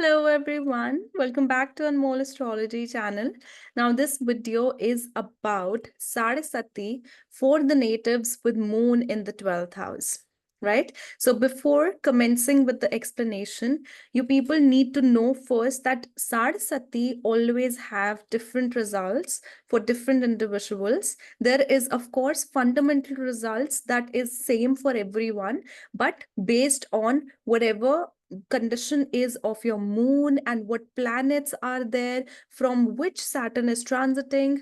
Hello everyone, welcome back to Anmoll Astrology channel. Now this video is about Sade Sati for the natives with moon in the 12th house, right? So before commencing with the explanation, you people need to know first that Sade Sati always have different results for different individuals. There is of course fundamental results that is same for everyone, but based on whatever condition is of your moon and what planets are there, from which Saturn is transiting,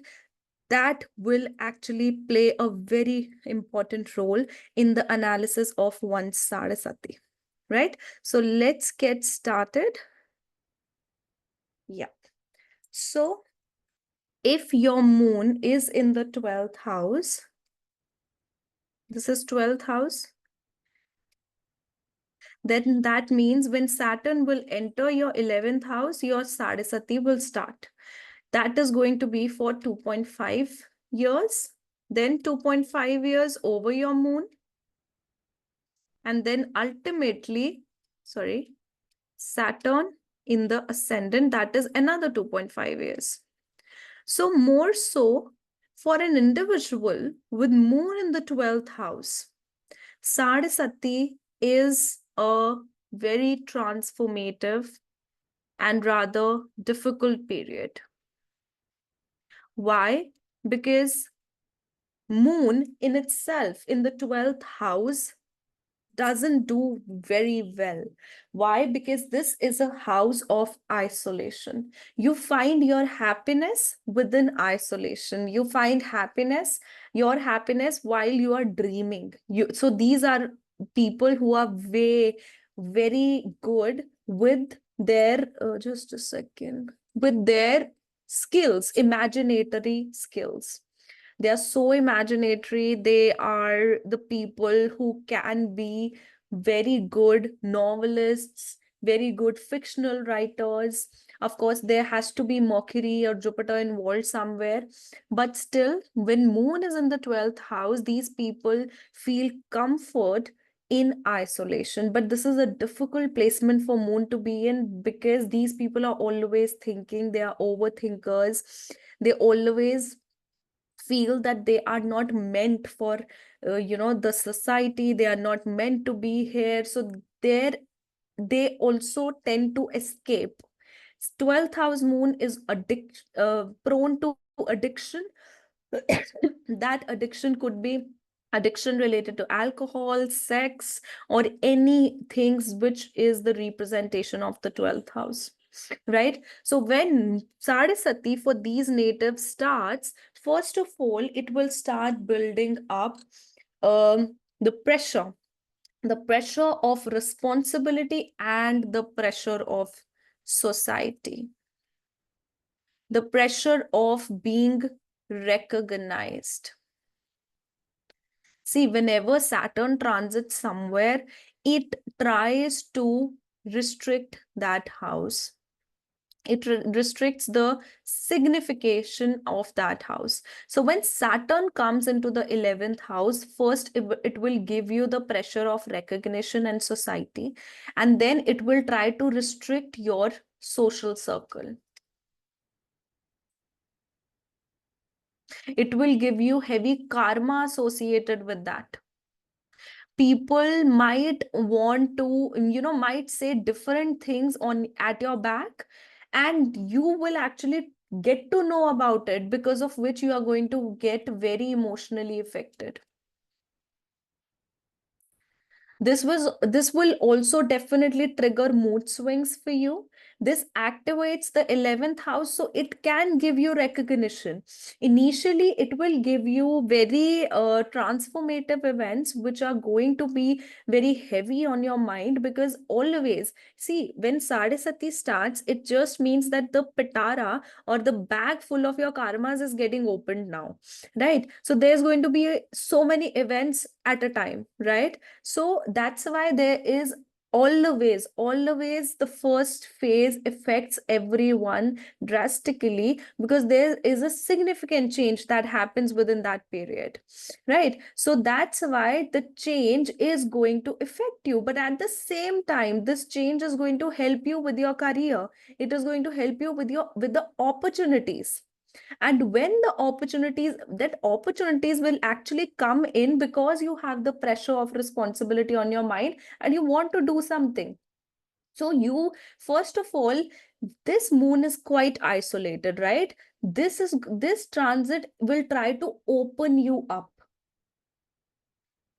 that will actually play a very important role in the analysis of one's Sade Sati, right? So let's get started. Yeah. So if your moon is in the 12th house, this is 12th house, then that means when Saturn will enter your 11th house, your Sade Sati will start. That is going to be for 2.5 years, then 2.5 years over your moon. And then ultimately, Saturn in the ascendant, that is another 2.5 years. So more so for an individual with moon in the 12th house, Sade Sati is a very transformative and rather difficult period. Why? Because moon in itself in the 12th house doesn't do very well. Why? Because this is a house of isolation. You find your happiness within isolation. You find your happiness while you are dreaming. So these are people who are very good with their, just a second, with their skills, imaginatory skills. They are so imaginatory. They are the people who can be very good novelists, very good fictional writers. Of course, there has to be Mercury or Jupiter involved somewhere. But still, when Moon is in the 12th house, these people feel comfort in isolation. But this is a difficult placement for Moon to be in because these people are always thinking, they are overthinkers. They always feel that they are not meant for the society. They are not meant to be here, so they also tend to escape. 12th house moon is prone to addiction. That addiction could be addiction related to alcohol, sex, or any things which is the representation of the 12th house, right? So when Sade Sati for these natives starts, first of all, it will start building up the pressure of responsibility and the pressure of society, the pressure of being recognized. See, whenever Saturn transits somewhere, it tries to restrict that house. It restricts the signification of that house. So when Saturn comes into the 11th house, first it will give you the pressure of recognition and society, and then it will try to restrict your social circle. It will give you heavy karma associated with that. People might want to, might say different things at your back, and you will actually get to know about it, because of which you are going to get very emotionally affected. This will also definitely trigger mood swings for you. This activates the 11th house, so it can give you recognition. Initially, it will give you very transformative events, which are going to be very heavy on your mind, because always, see, when Sade Sati starts, it just means that the pitara or the bag full of your karmas is getting opened now, right? So there's going to be so many events at a time, right? So that's why there is Always the first phase affects everyone drastically, because there is a significant change that happens within that period, right? So that's why the change is going to affect you, but at the same time this change is going to help you with your career. It is going to help you with the opportunities. And when the opportunities will actually come in, because you have the pressure of responsibility on your mind and you want to do something. So you, first of all, this moon is quite isolated, right? This transit will try to open you up.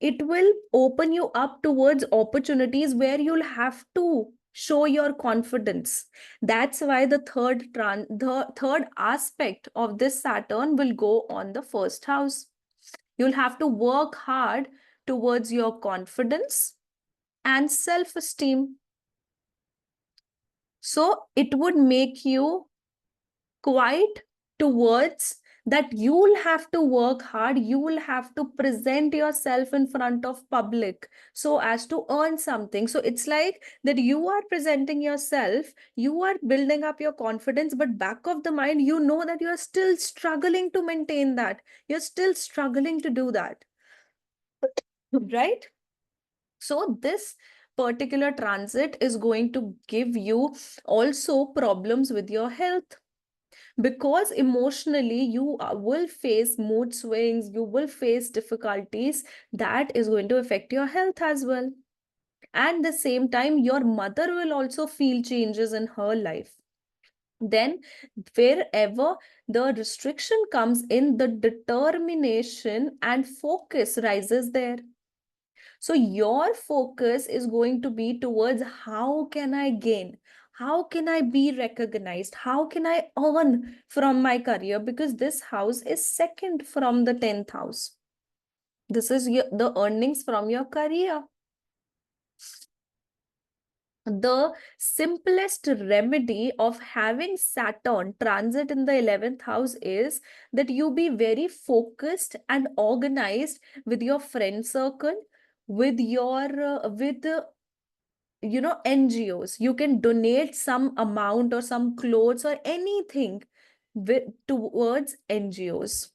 It will open you up towards opportunities where you'll have to show your confidence. That's why the third aspect of this Saturn will go on the first house. You'll have to work hard towards your confidence and self-esteem. So it would make you quite towards that you will have to work hard, you will have to present yourself in front of public so as to earn something. So it's like that you are presenting yourself, you are building up your confidence, but back of the mind you know that you are still struggling to maintain that, you're still struggling to do that, right? So this particular transit is going to give you also problems with your health, because emotionally you will face mood swings, you will face difficulties that is going to affect your health as well. And the same time your mother will also feel changes in her life. Then wherever the restriction comes in, the determination and focus rises there. So your focus is going to be towards how can I gain? How can I be recognized? How can I earn from my career? Because this house is second from the 10th house. This is the earnings from your career. The simplest remedy of having Saturn transit in the 11th house is that you be very focused and organized with your friend circle, with your with NGOs. You can donate some amount or some clothes or anything towards NGOs.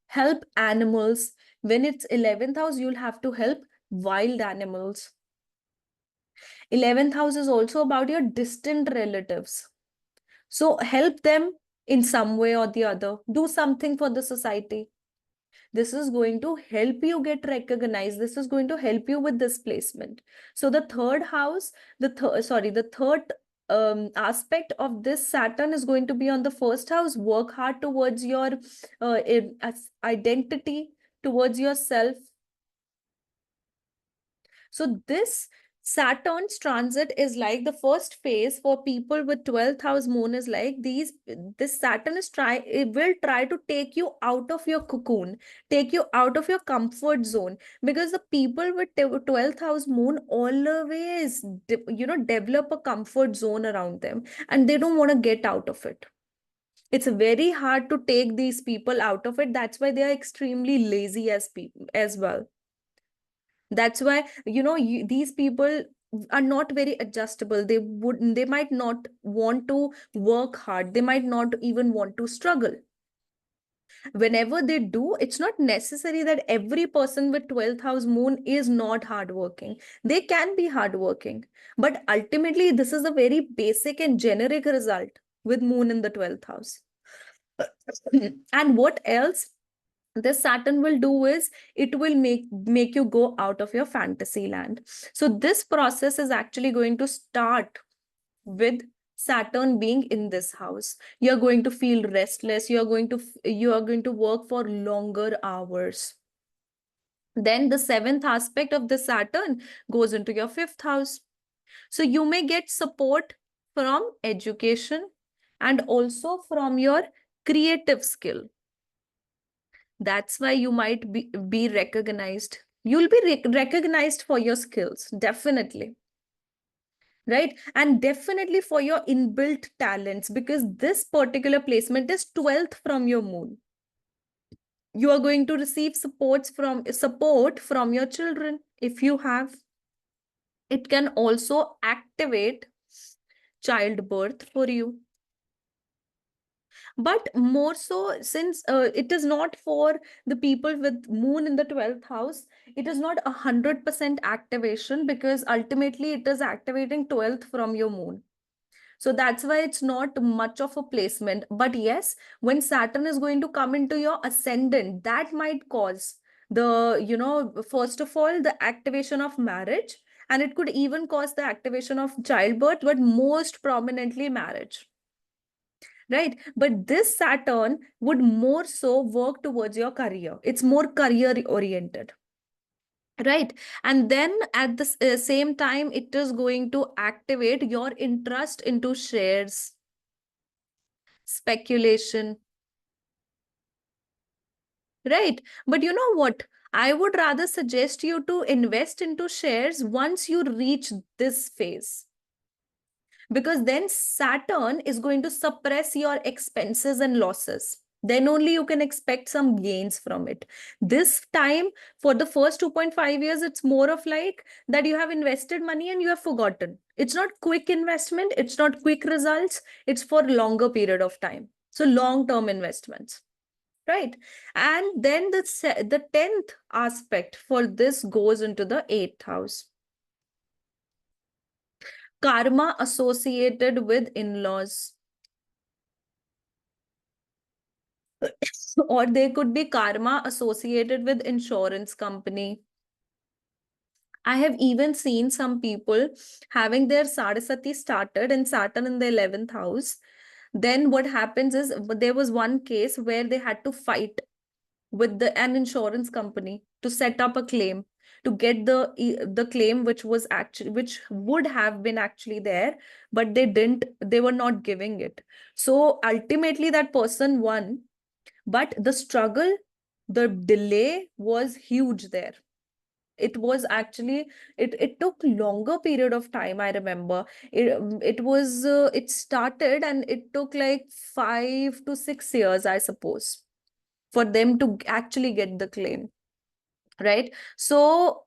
Help animals. When it's 11th house, you'll have to help wild animals. 11th house is also about your distant relatives. So help them in some way or the other. Do something for the society. This is going to help you get recognized. This is going to help you with displacement. So the third house, the third aspect of this Saturn is going to be on the first house. Work hard towards your identity, towards yourself. So this Saturn's transit is like the first phase for people with 12th house moon is like this Saturn it will try to take you out of your cocoon, take you out of your comfort zone, because the people with 12th house moon always develop a comfort zone around them and they don't want to get out of it. It's very hard to take these people out of it. That's why they are extremely lazy as people as well. That's why these people are not very adjustable. They might not want to work hard, they might not even want to struggle. Whenever they do, it's not necessary that every person with 12th house moon is not hardworking. They can be hardworking, but ultimately this is a very basic and generic result with moon in the 12th house. And what else this Saturn will do is it will make you go out of your fantasy land. So this process is actually going to start with Saturn being in this house. You're going to feel restless, you are going to work for longer hours. Then the seventh aspect of the Saturn goes into your fifth house. So you may get support from education and also from your creative skill. That's why you might be recognized. You'll be recognized for your skills, definitely. Right? And definitely for your inbuilt talents, because this particular placement is 12th from your moon. You are going to receive support from your children if you have. It can also activate childbirth for you. But more so, since it is not for the people with moon in the 12th house, it is not 100% activation, because ultimately it is activating 12th from your moon. So that's why it's not much of a placement. But yes, when Saturn is going to come into your ascendant, that might cause first of all, the activation of marriage, and it could even cause the activation of childbirth, but most prominently marriage. Right? But this Saturn would more so work towards your career. It's more career oriented. Right. And then at the same time, it is going to activate your interest into shares, speculation. Right. But you know what? I would rather suggest you to invest into shares once you reach this phase, because then Saturn is going to suppress your expenses and losses. Then only you can expect some gains from it. This time, for the first 2.5 years, it's more of like that you have invested money and you have forgotten. It's not quick investment, it's not quick results, it's for longer period of time. So long-term investments. Right. And then the 10th aspect for this goes into the 8th house. Karma associated with in-laws. Or there could be karma associated with insurance company. I have even seen some people having their Sade Sati started and Saturn in the 11th house. Then what happens is, there was one case where they had to fight with an insurance company to set up a claim, to get the claim which would have been actually there, but they were not giving it. So ultimately that person won, but the struggle, the delay was huge there. It was actually, it took longer period of time. I remember it started and it took like 5 to 6 years, I suppose, for them to actually get the claim. Right. So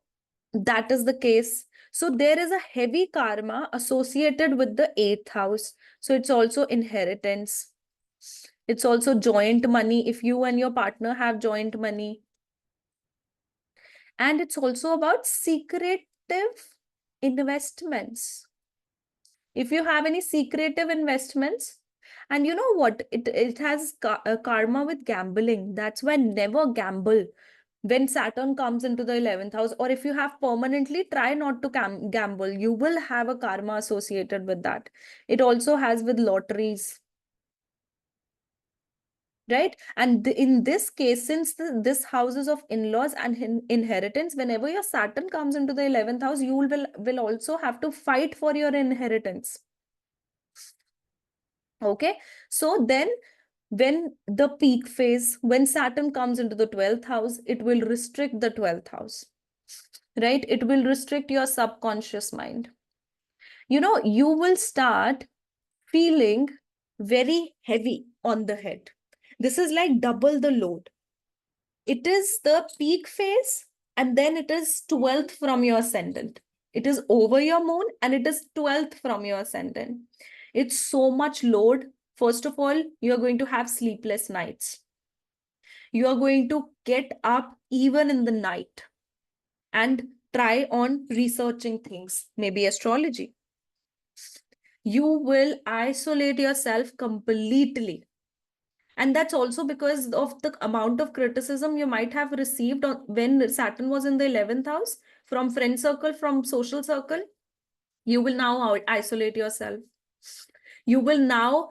that is the case. So there is a heavy karma associated with the 8th house. So it's also inheritance, it's also joint money, if you and your partner have joint money. And it's also about secretive investments. If you have any secretive investments, and you know what, it has karma with gambling. That's why never gamble when Saturn comes into the 11th house, or if you have permanently, try not to gamble. You will have a karma associated with that. It also has with lotteries. Right. And in this case, since this houses of in-laws and inheritance, whenever your Saturn comes into the 11th house, you will also have to fight for your inheritance. Okay. So then when the peak phase, when Saturn comes into the 12th house, it will restrict the 12th house. Right. It will restrict your subconscious mind. You will start feeling very heavy on the head. This is like double the load. It is the peak phase, and then it is 12th from your ascendant. It is over your moon and it is 12th from your ascendant. It's so much load. First of all, you are going to have sleepless nights. You are going to get up even in the night and try on researching things, maybe astrology. You will isolate yourself completely. And that's also because of the amount of criticism you might have received when Saturn was in the 11th house, from friend circle, from social circle. You will now isolate yourself. You will now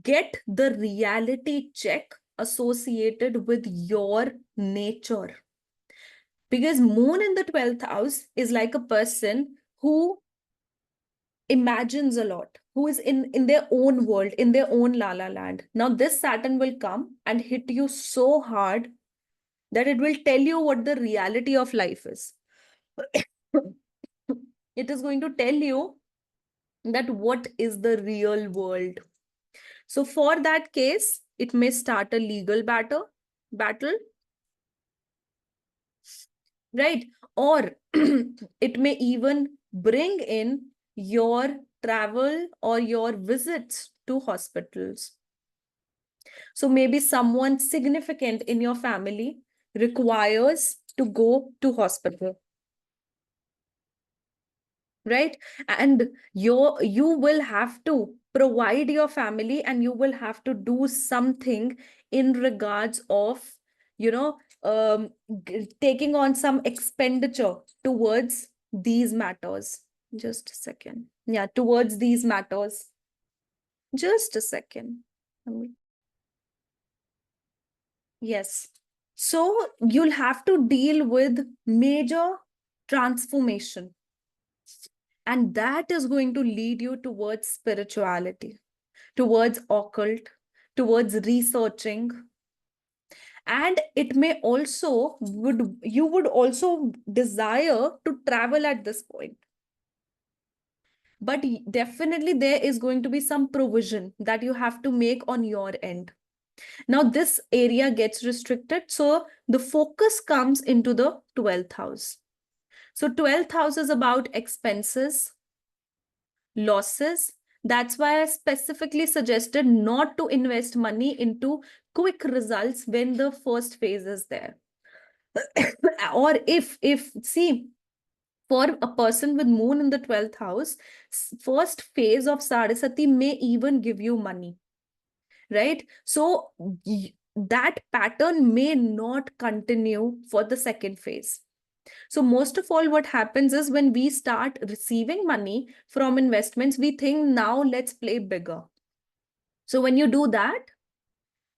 get the reality check associated with your nature. Because moon in the 12th house is like a person who imagines a lot, who is in their own world, in their own la la land. Now this Saturn will come and hit you so hard that it will tell you what the reality of life is. It is going to tell you that what is the real world. So for that case, it may start a legal battle, right? Or it may even bring in your travel or your visits to hospitals. So maybe someone significant in your family requires to go to hospital, right? And you will have to provide your family, and you will have to do something in regards of, you know, taking on some expenditure towards these matters. Just a second. Yeah, towards these matters. Just a second. Yes. So you'll have to deal with major transformation. And that is going to lead you towards spirituality, towards occult, towards researching. And it may also you would also desire to travel at this point. But definitely there is going to be some provision that you have to make on your end. Now this area gets restricted. So the focus comes into the 12th house. So 12th house is about expenses, losses. That's why I specifically suggested not to invest money into quick results when the first phase is there. Or if see, for a person with moon in the 12th house, first phase of Sade Sati may even give you money, right? So that pattern may not continue for the second phase. So most of all, what happens is when we start receiving money from investments, we think now let's play bigger. So when you do that,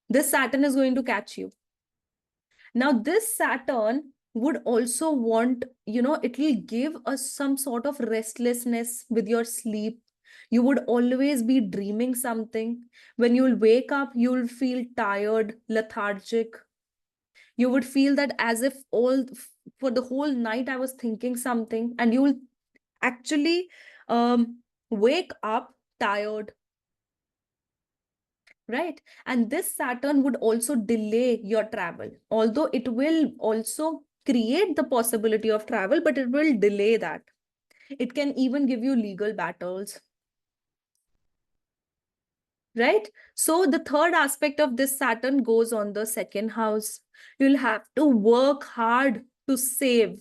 this Saturn is going to catch you. Now this Saturn would also want, it will give us some sort of restlessness with your sleep. You would always be dreaming something. When you'll wake up, you'll feel tired, lethargic. You would feel that as if for the whole night I was thinking something, and you'll actually wake up tired, right? And this Saturn would also delay your travel, although it will also create the possibility of travel, but it will delay that. It can even give you legal battles, right? So the third aspect of this Saturn goes on the second house. You'll have to work hard to save.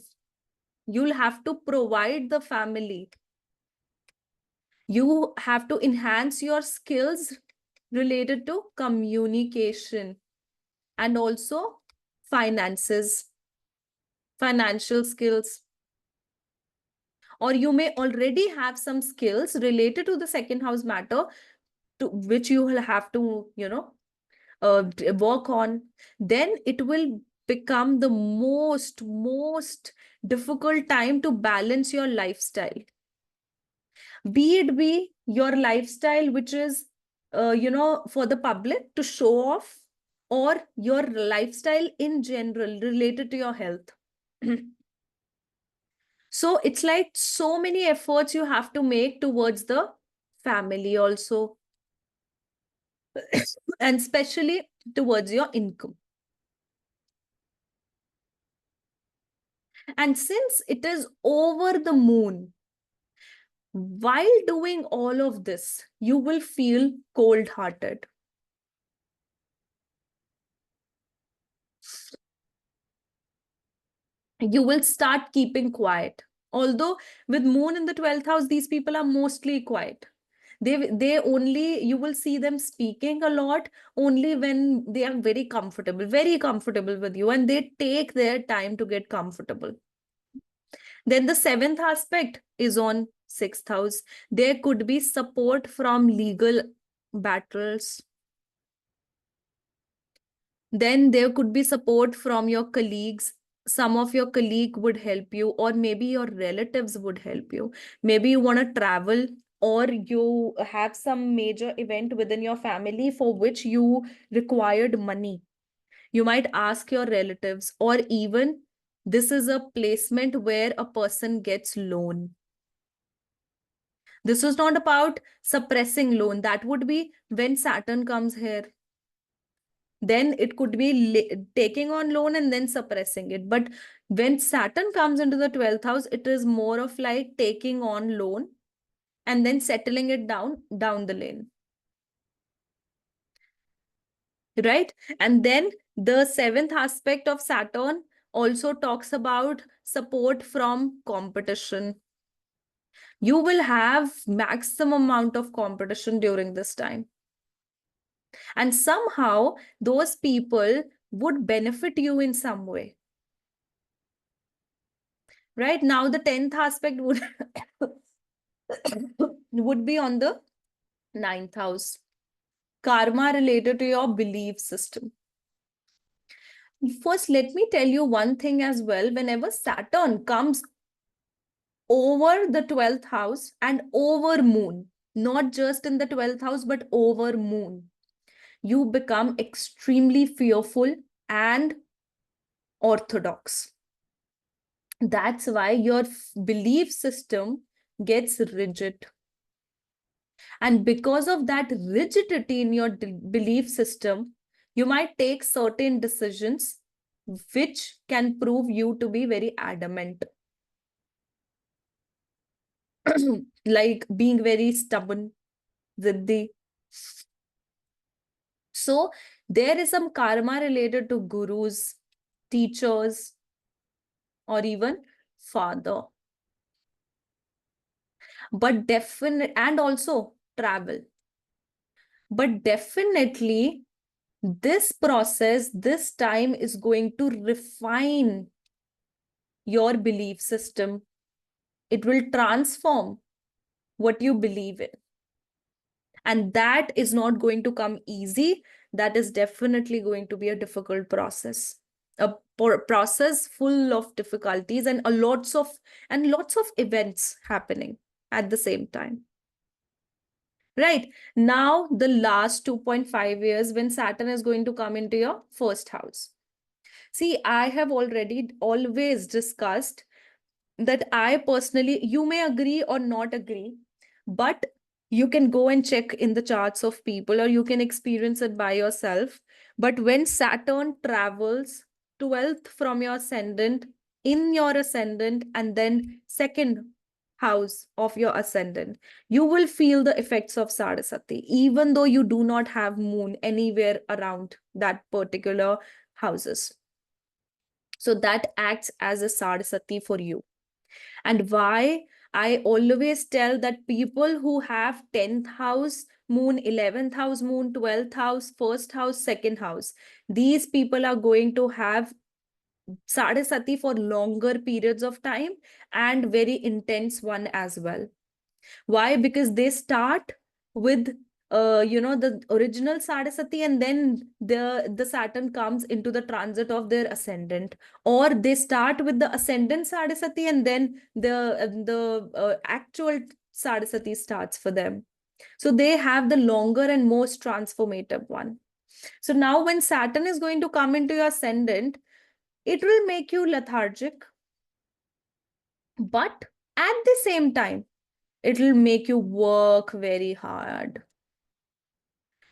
You'll have to provide the family. You have to enhance your skills related to communication and also finances, financial skills. Or you may already have some skills related to the second house matter, to which you will have to, work on. Then it will become the most difficult time to balance your lifestyle. Be it be your lifestyle, which is, for the public to show off, or your lifestyle in general related to your health. So it's like so many efforts you have to make towards the family also, and especially towards your income. And since it is over the moon, while doing all of this, you will feel cold-hearted. You will start keeping quiet. Although with moon in the 12th house, these people are mostly quiet. They only, you will see them speaking a lot only when they are very comfortable with you, and they take their time to get comfortable. Then the seventh aspect is on sixth house. There could be support from legal battles. Then there could be support from your colleagues. Some of your colleague would help you, or maybe your relatives would help you. Maybe you want to travel, or you have some major event within your family for which you required money. You might ask your relatives, or even this is a placement where a person gets loan. This is not about suppressing loan. That would be when Saturn comes here. Then it could be taking on loan and then suppressing it. But When Saturn comes into the 12th house, it is more of like taking on loan and then settling it down the lane. Right? And then the seventh aspect of Saturn also talks about support from competition. You will have maximum amount of competition during this time. And somehow those people would benefit you in some way. Right? Now the 10th aspect would would be on the 9th house. Karma related to your belief system. First, let me tell you one thing as well. Whenever Saturn comes over the 12th house and over moon, not just in the 12th house, but over moon, you become extremely fearful and orthodox. That's why your belief system gets rigid. And because of that rigidity in your belief system, you might take certain decisions which can prove you to be very adamant. Like being very stubborn, ziddi. So there is some karma related to gurus, teachers, or even father. But definitely, and also travel. But definitely, this process, this time is going to refine your belief system. It will transform what you believe in. And that is not going to come easy. That is definitely going to be a difficult process. A process full of difficulties and lots of events happening at the same time. Right. Now, the last 2.5 years when Saturn is going to come into your first house. See, I have already always discussed that I personally, you may agree or not agree, but you can go and check in the charts of people or you can experience it by yourself. But when Saturn travels 12th from your ascendant, in your ascendant, and then second house of your ascendant, you will feel the effects of Sade Sati, even though you do not have moon anywhere around that particular houses. So that acts as a Sade Sati for you. And why I always tell that people who have 10th house moon, 11th house moon, 12th house, first house, second house, these people are going to have Sade Sati for longer periods of time and very intense one as well. Why? Because they start with the original Sade Sati, and then the Saturn comes into the transit of their ascendant, or they start with the ascendant Sade Sati and then the actual Sade Sati starts for them. So they have the longer and most transformative one. So now when Saturn is going to come into your ascendant, it will make you lethargic, but at the same time it will make you work very hard.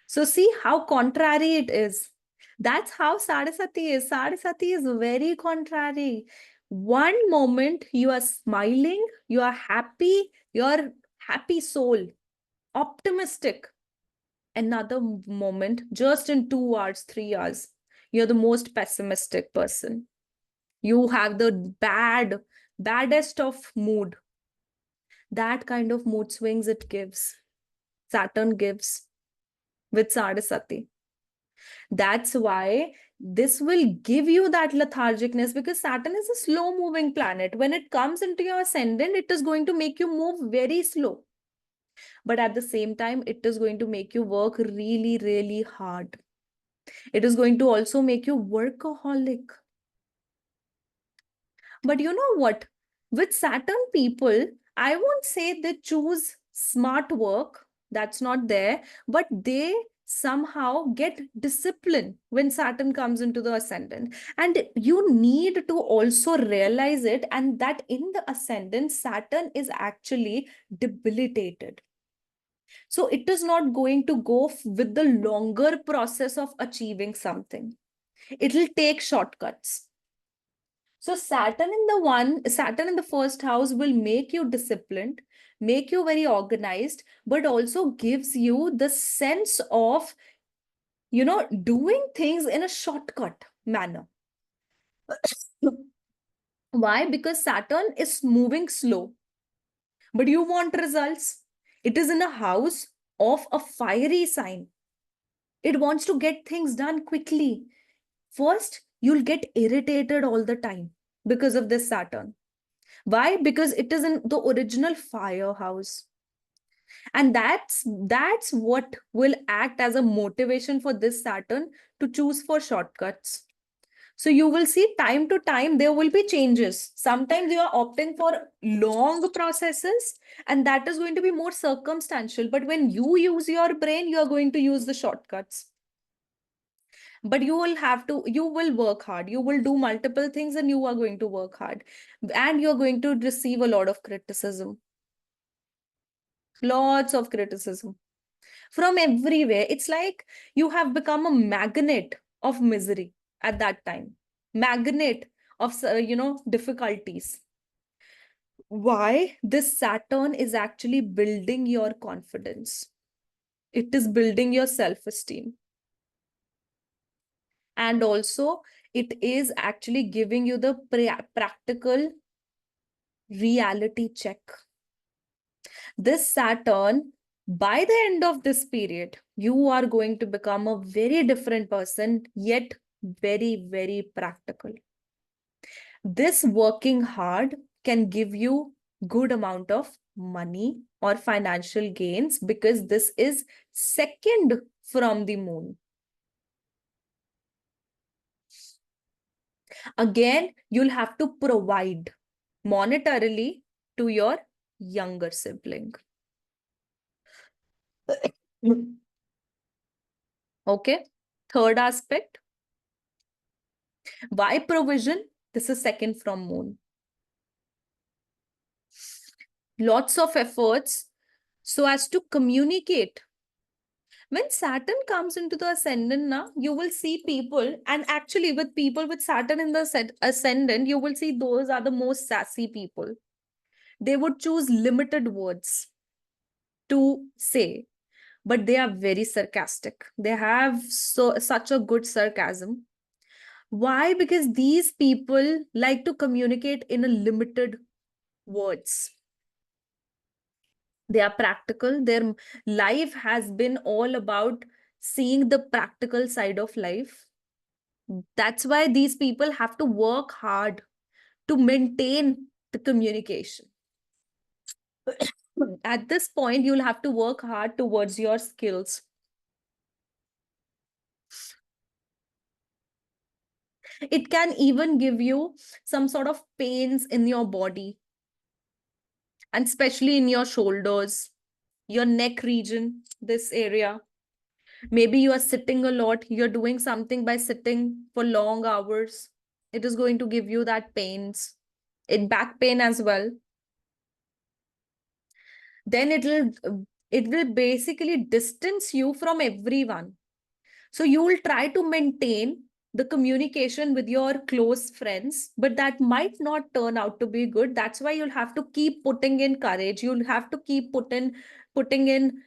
So see how contrary it is. That's how Sade Sati is. Sade Sati is very contrary. One moment you are smiling, you are happy, you're happy soul, optimistic. Another moment, just in 2 hours, 3 hours, you're the most pessimistic person. You have the baddest of mood. That kind of mood swings it gives. Saturn gives with Sade Sati. That's why this will give you that lethargicness, because Saturn is a slow moving planet. When it comes into your ascendant, it is going to make you move very slow. But at the same time, it is going to make you work really, really hard. It is going to also make you workaholic. But you know what? With Saturn people, I won't say they choose smart work. That's not there. But they somehow get discipline when Saturn comes into the ascendant. And you need to also realize it, and that in the ascendant, Saturn is actually debilitated. So it is not going to go with the longer process of achieving something. It will take shortcuts. So Saturn in the first house will make you disciplined, make you very organized, but also gives you the sense of, doing things in a shortcut manner. Why? Because Saturn is moving slow, but you want results. It is in a house of a fiery sign. It wants to get things done quickly. First, you'll get irritated all the time because of this Saturn. Why? Because it is in the original firehouse. And that's what will act as a motivation for this Saturn to choose for shortcuts. So you will see time to time there will be changes. Sometimes you are opting for long processes, and that is going to be more circumstantial. But when you use your brain, you are going to use the shortcuts. But you will work hard. You will do multiple things and you are going to work hard. And you're going to receive a lot of criticism. Lots of criticism from everywhere. It's like you have become a magnet of misery at that time, magnet of difficulties. Why? This Saturn is actually building your confidence. It is building your self-esteem. And also it is actually giving you the practical reality check. This Saturn, by the end of this period, you are going to become a very different person, yet very, very practical. This working hard can give you good amount of money or financial gains because this is second from the moon. Again, you'll have to provide monetarily to your younger sibling. Okay. Third aspect. Why provision? This is second from moon. Lots of efforts so as to communicate. When Saturn comes into the ascendant now, you will see people, and actually with people with Saturn in the ascendant, you will see those are the most sassy people. They would choose limited words to say, but they are very sarcastic. They have such a good sarcasm. Why? Because these people like to communicate in a limited words. They are practical. Their life has been all about seeing the practical side of life. That's why these people have to work hard to maintain the communication. At this point, you'll have to work hard towards your skills. It can even give you some sort of pains in your body, and especially in your shoulders, your neck region, this area. Maybe you are sitting a lot, you're doing something by sitting for long hours. It is going to give you that pains, back pain as well. Then it will basically distance you from everyone. So you will try to maintain the communication with your close friends, but that might not turn out to be good. That's why you'll have to keep putting in courage. You'll have to keep putting in,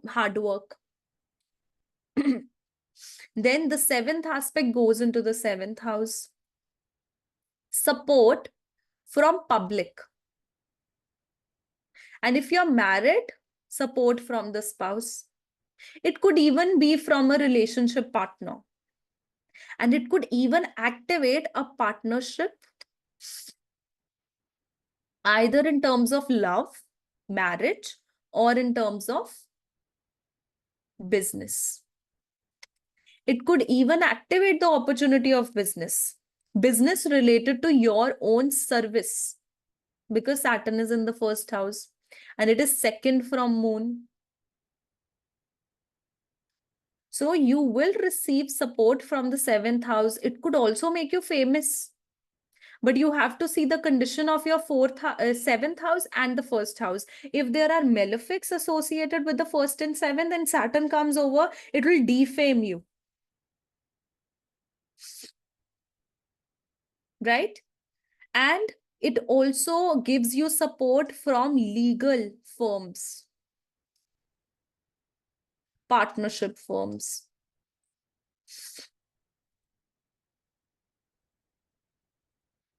hard work. Then the seventh aspect goes into the seventh house. Support from public. And if you're married, support from the spouse. It could even be from a relationship partner. And it could even activate a partnership either in terms of love, marriage, or in terms of business. It could even activate the opportunity of business related to your own service, because Saturn is in the first house and it is second from moon. So you will receive support from the seventh house. It could also make you famous. But you have to see the condition of your seventh house and the first house. If there are malefics associated with the first and seventh, and Saturn comes over, it will defame you. Right? And it also gives you support from legal firms, partnership firms.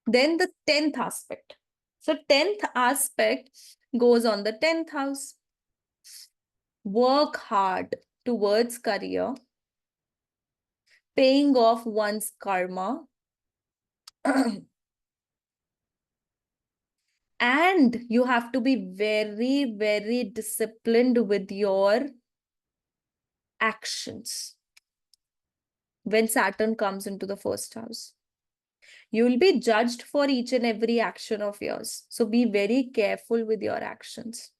Then the 10th aspect. So 10th aspect goes on the 10th house. Work hard towards career, paying off one's karma, and you have to be very, very disciplined with your actions when Saturn comes into the first house. You will be judged for each and every action of yours. So be very careful with your actions.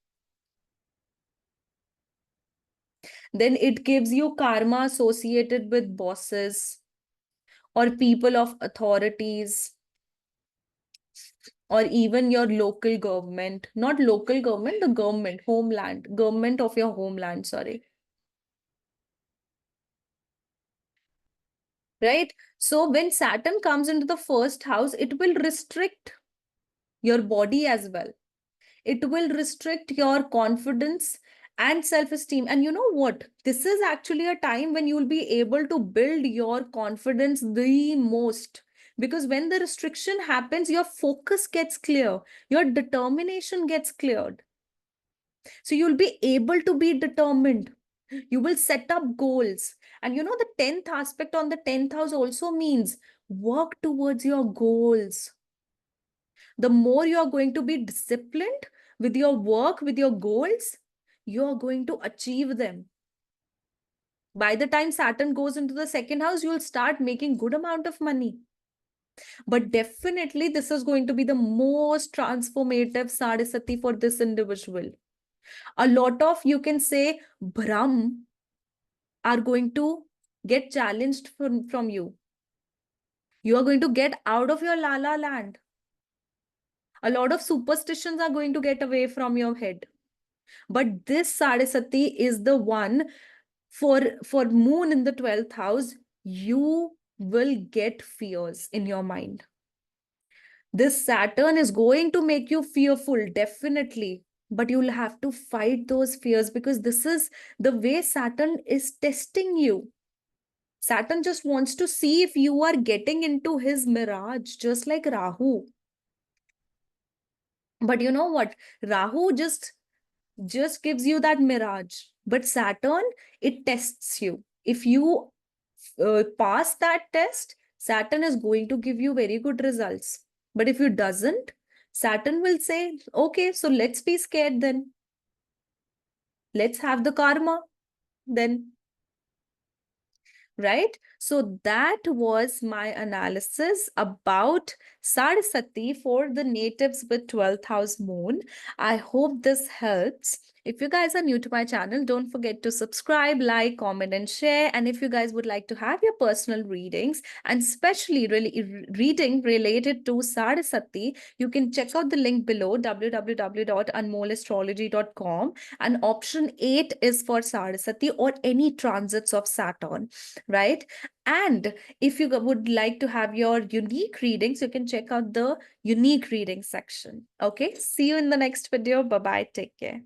Then it gives you karma associated with bosses or people of authorities, or even your local government, not local government, the government, homeland, government of your homeland, sorry. Right? So when Saturn comes into the first house, it will restrict your body as well. It will restrict your confidence and self-esteem. And you know what? This is actually a time when you will be able to build your confidence the most. Because when the restriction happens, your focus gets clear, your determination gets cleared. So you'll be able to be determined. You will set up goals. And you know, the 10th aspect on the 10th house also means work towards your goals. The more you are going to be disciplined with your work, with your goals, you are going to achieve them. By the time Saturn goes into the second house, you will start making good amount of money. But definitely this is going to be the most transformative Sade Sati for this individual. A lot of, you can say, Brahm are going to get challenged from you. You are going to get out of your la la land. A lot of superstitions are going to get away from your head. But this Sade Sati is the one for moon in the 12th house. You will get fears in your mind. This Saturn is going to make you fearful, definitely. But you'll have to fight those fears, because this is the way Saturn is testing you. Saturn just wants to see if you are getting into his mirage, just like Rahu. But you know what? Rahu just gives you that mirage. But Saturn, it tests you. If you pass that test, Saturn is going to give you very good results. But if you doesn't, Saturn will say, okay, so let's be scared then. Let's have the karma then. Right? So that was my analysis about Sade Sati for the natives with 12th house moon. I hope this helps. If you guys are new to my channel, don't forget to subscribe, like, comment, and share. And if you guys would like to have your personal readings, and especially really reading related to Sade Sati, you can check out the link below, www.anmollastrology.com. And option 8 is for Sade Sati or any transits of Saturn, right? And if you would like to have your unique readings, you can check out the unique reading section. Okay, see you in the next video. Bye bye, take care.